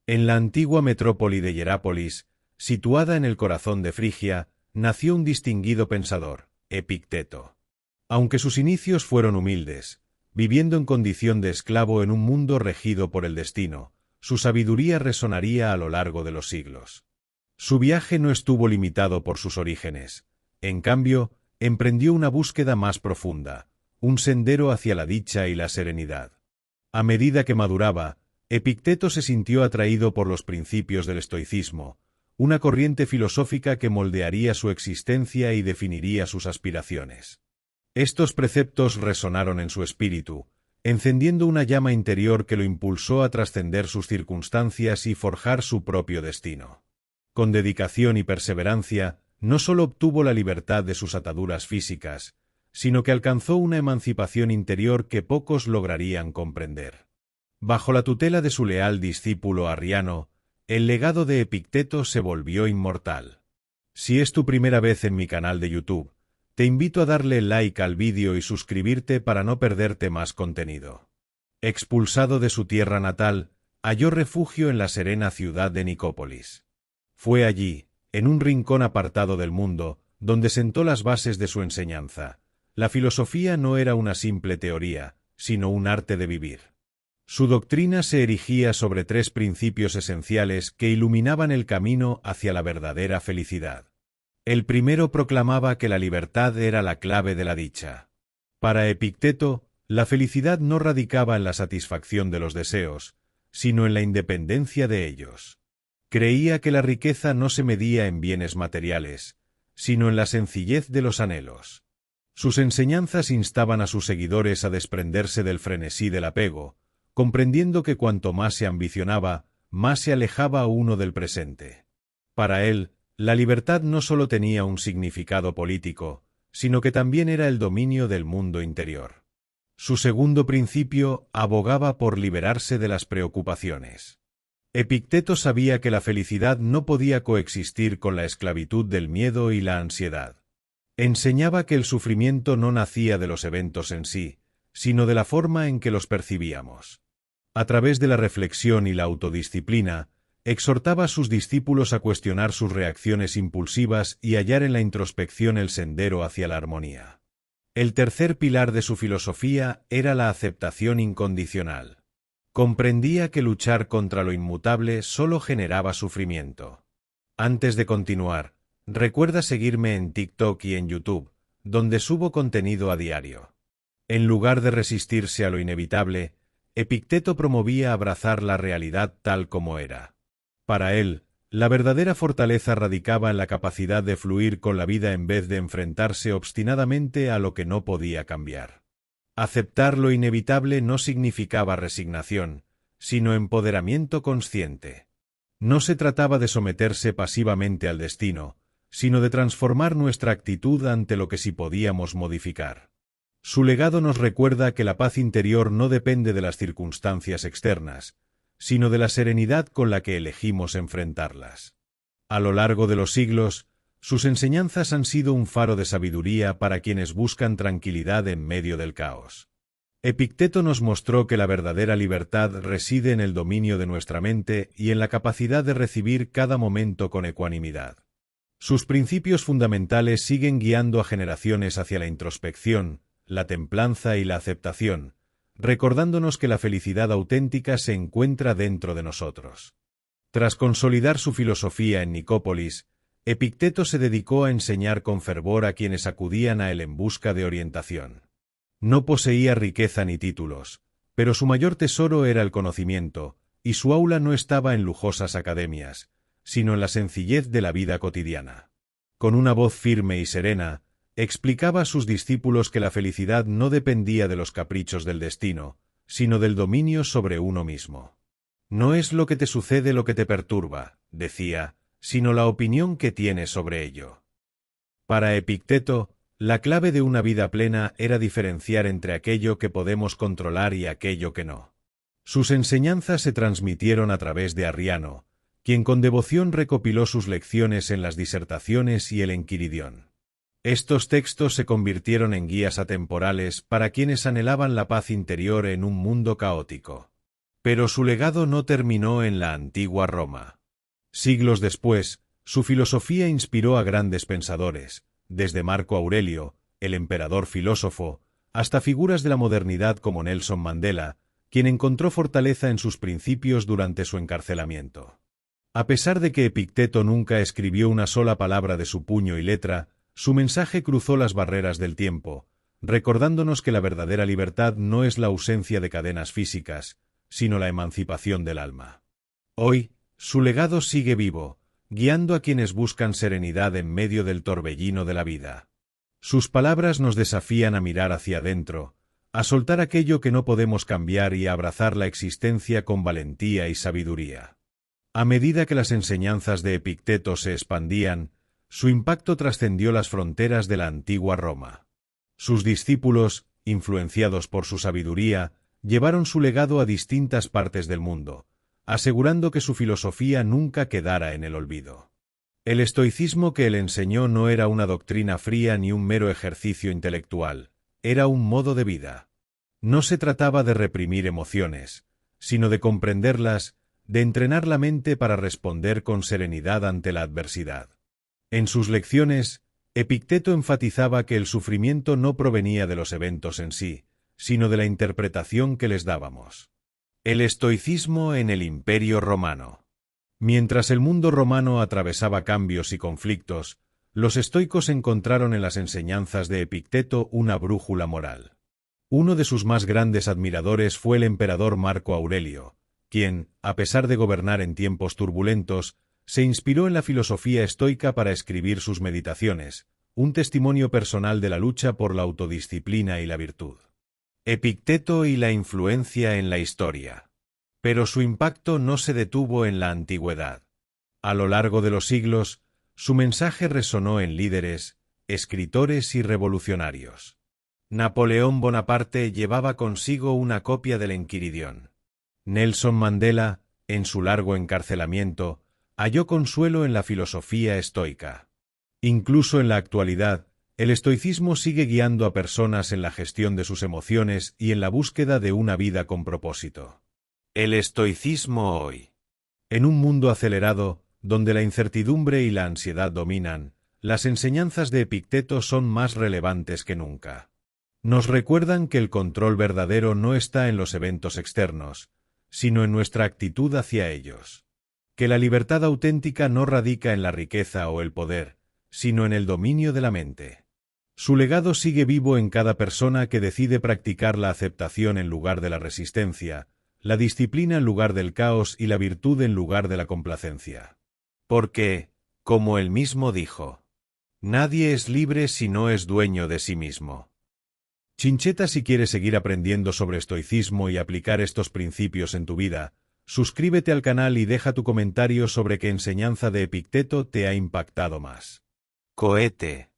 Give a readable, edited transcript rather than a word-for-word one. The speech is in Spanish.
En la antigua metrópoli de Hierápolis, situada en el corazón de Frigia, nació un distinguido pensador, Epicteto. Aunque sus inicios fueron humildes, viviendo en condición de esclavo en un mundo regido por el destino, su sabiduría resonaría a lo largo de los siglos. Su viaje no estuvo limitado por sus orígenes. En cambio, emprendió una búsqueda más profunda, un sendero hacia la dicha y la serenidad. A medida que maduraba, Epicteto se sintió atraído por los principios del estoicismo, una corriente filosófica que moldearía su existencia y definiría sus aspiraciones. Estos preceptos resonaron en su espíritu, encendiendo una llama interior que lo impulsó a trascender sus circunstancias y forjar su propio destino. Con dedicación y perseverancia, no solo obtuvo la libertad de sus ataduras físicas, sino que alcanzó una emancipación interior que pocos lograrían comprender. Bajo la tutela de su leal discípulo Arriano, el legado de Epicteto se volvió inmortal. Si es tu primera vez en mi canal de YouTube, te invito a darle like al vídeo y suscribirte para no perderte más contenido. Expulsado de su tierra natal, halló refugio en la serena ciudad de Nicópolis. Fue allí, en un rincón apartado del mundo, donde sentó las bases de su enseñanza. La filosofía no era una simple teoría, sino un arte de vivir. Su doctrina se erigía sobre tres principios esenciales que iluminaban el camino hacia la verdadera felicidad. El primero proclamaba que la libertad era la clave de la dicha. Para Epicteto, la felicidad no radicaba en la satisfacción de los deseos, sino en la independencia de ellos. Creía que la riqueza no se medía en bienes materiales, sino en la sencillez de los anhelos. Sus enseñanzas instaban a sus seguidores a desprenderse del frenesí del apego, comprendiendo que cuanto más se ambicionaba, más se alejaba uno del presente. Para él, la libertad no solo tenía un significado político, sino que también era el dominio del mundo interior. Su segundo principio abogaba por liberarse de las preocupaciones. Epicteto sabía que la felicidad no podía coexistir con la esclavitud del miedo y la ansiedad. Enseñaba que el sufrimiento no nacía de los eventos en sí, sino de la forma en que los percibíamos. A través de la reflexión y la autodisciplina, exhortaba a sus discípulos a cuestionar sus reacciones impulsivas y hallar en la introspección el sendero hacia la armonía. El tercer pilar de su filosofía era la aceptación incondicional. Comprendía que luchar contra lo inmutable solo generaba sufrimiento. Antes de continuar, recuerda seguirme en TikTok y en YouTube, donde subo contenido a diario. En lugar de resistirse a lo inevitable, Epicteto promovía abrazar la realidad tal como era. Para él, la verdadera fortaleza radicaba en la capacidad de fluir con la vida en vez de enfrentarse obstinadamente a lo que no podía cambiar. Aceptar lo inevitable no significaba resignación, sino empoderamiento consciente. No se trataba de someterse pasivamente al destino, sino de transformar nuestra actitud ante lo que sí podíamos modificar. Su legado nos recuerda que la paz interior no depende de las circunstancias externas, sino de la serenidad con la que elegimos enfrentarlas. A lo largo de los siglos, sus enseñanzas han sido un faro de sabiduría para quienes buscan tranquilidad en medio del caos. Epicteto nos mostró que la verdadera libertad reside en el dominio de nuestra mente y en la capacidad de recibir cada momento con ecuanimidad. Sus principios fundamentales siguen guiando a generaciones hacia la introspección, la templanza y la aceptación, recordándonos que la felicidad auténtica se encuentra dentro de nosotros. Tras consolidar su filosofía en Nicópolis, Epicteto se dedicó a enseñar con fervor a quienes acudían a él en busca de orientación. No poseía riqueza ni títulos, pero su mayor tesoro era el conocimiento, y su aula no estaba en lujosas academias, sino en la sencillez de la vida cotidiana. Con una voz firme y serena, explicaba a sus discípulos que la felicidad no dependía de los caprichos del destino, sino del dominio sobre uno mismo. No es lo que te sucede lo que te perturba, decía, sino la opinión que tienes sobre ello. Para Epicteto, la clave de una vida plena era diferenciar entre aquello que podemos controlar y aquello que no. Sus enseñanzas se transmitieron a través de Arriano, quien con devoción recopiló sus lecciones en las disertaciones y el Enquiridión. Estos textos se convirtieron en guías atemporales para quienes anhelaban la paz interior en un mundo caótico. Pero su legado no terminó en la antigua Roma. Siglos después, su filosofía inspiró a grandes pensadores, desde Marco Aurelio, el emperador filósofo, hasta figuras de la modernidad como Nelson Mandela, quien encontró fortaleza en sus principios durante su encarcelamiento. A pesar de que Epicteto nunca escribió una sola palabra de su puño y letra, su mensaje cruzó las barreras del tiempo, recordándonos que la verdadera libertad no es la ausencia de cadenas físicas, sino la emancipación del alma. Hoy, su legado sigue vivo, guiando a quienes buscan serenidad en medio del torbellino de la vida. Sus palabras nos desafían a mirar hacia adentro, a soltar aquello que no podemos cambiar y a abrazar la existencia con valentía y sabiduría. A medida que las enseñanzas de Epicteto se expandían, su impacto trascendió las fronteras de la antigua Roma. Sus discípulos, influenciados por su sabiduría, llevaron su legado a distintas partes del mundo, asegurando que su filosofía nunca quedara en el olvido. El estoicismo que él enseñó no era una doctrina fría ni un mero ejercicio intelectual, era un modo de vida. No se trataba de reprimir emociones, sino de comprenderlas, de entrenar la mente para responder con serenidad ante la adversidad. En sus lecciones, Epicteto enfatizaba que el sufrimiento no provenía de los eventos en sí, sino de la interpretación que les dábamos. El estoicismo en el Imperio Romano. Mientras el mundo romano atravesaba cambios y conflictos, los estoicos encontraron en las enseñanzas de Epicteto una brújula moral. Uno de sus más grandes admiradores fue el emperador Marco Aurelio, quien, a pesar de gobernar en tiempos turbulentos, se inspiró en la filosofía estoica para escribir sus Meditaciones, un testimonio personal de la lucha por la autodisciplina y la virtud. Epicteto y la influencia en la historia. Pero su impacto no se detuvo en la antigüedad. A lo largo de los siglos, su mensaje resonó en líderes, escritores y revolucionarios. Napoleón Bonaparte llevaba consigo una copia del Enquiridión. Nelson Mandela, en su largo encarcelamiento, halló consuelo en la filosofía estoica. Incluso en la actualidad, el estoicismo sigue guiando a personas en la gestión de sus emociones y en la búsqueda de una vida con propósito. El estoicismo hoy. En un mundo acelerado, donde la incertidumbre y la ansiedad dominan, las enseñanzas de Epicteto son más relevantes que nunca. Nos recuerdan que el control verdadero no está en los eventos externos, sino en nuestra actitud hacia ellos. Que la libertad auténtica no radica en la riqueza o el poder, sino en el dominio de la mente. Su legado sigue vivo en cada persona que decide practicar la aceptación en lugar de la resistencia, la disciplina en lugar del caos y la virtud en lugar de la complacencia. Porque, como él mismo dijo, nadie es libre si no es dueño de sí mismo. Chincheta, si quieres seguir aprendiendo sobre estoicismo y aplicar estos principios en tu vida, suscríbete al canal y deja tu comentario sobre qué enseñanza de Epicteto te ha impactado más. Cohete.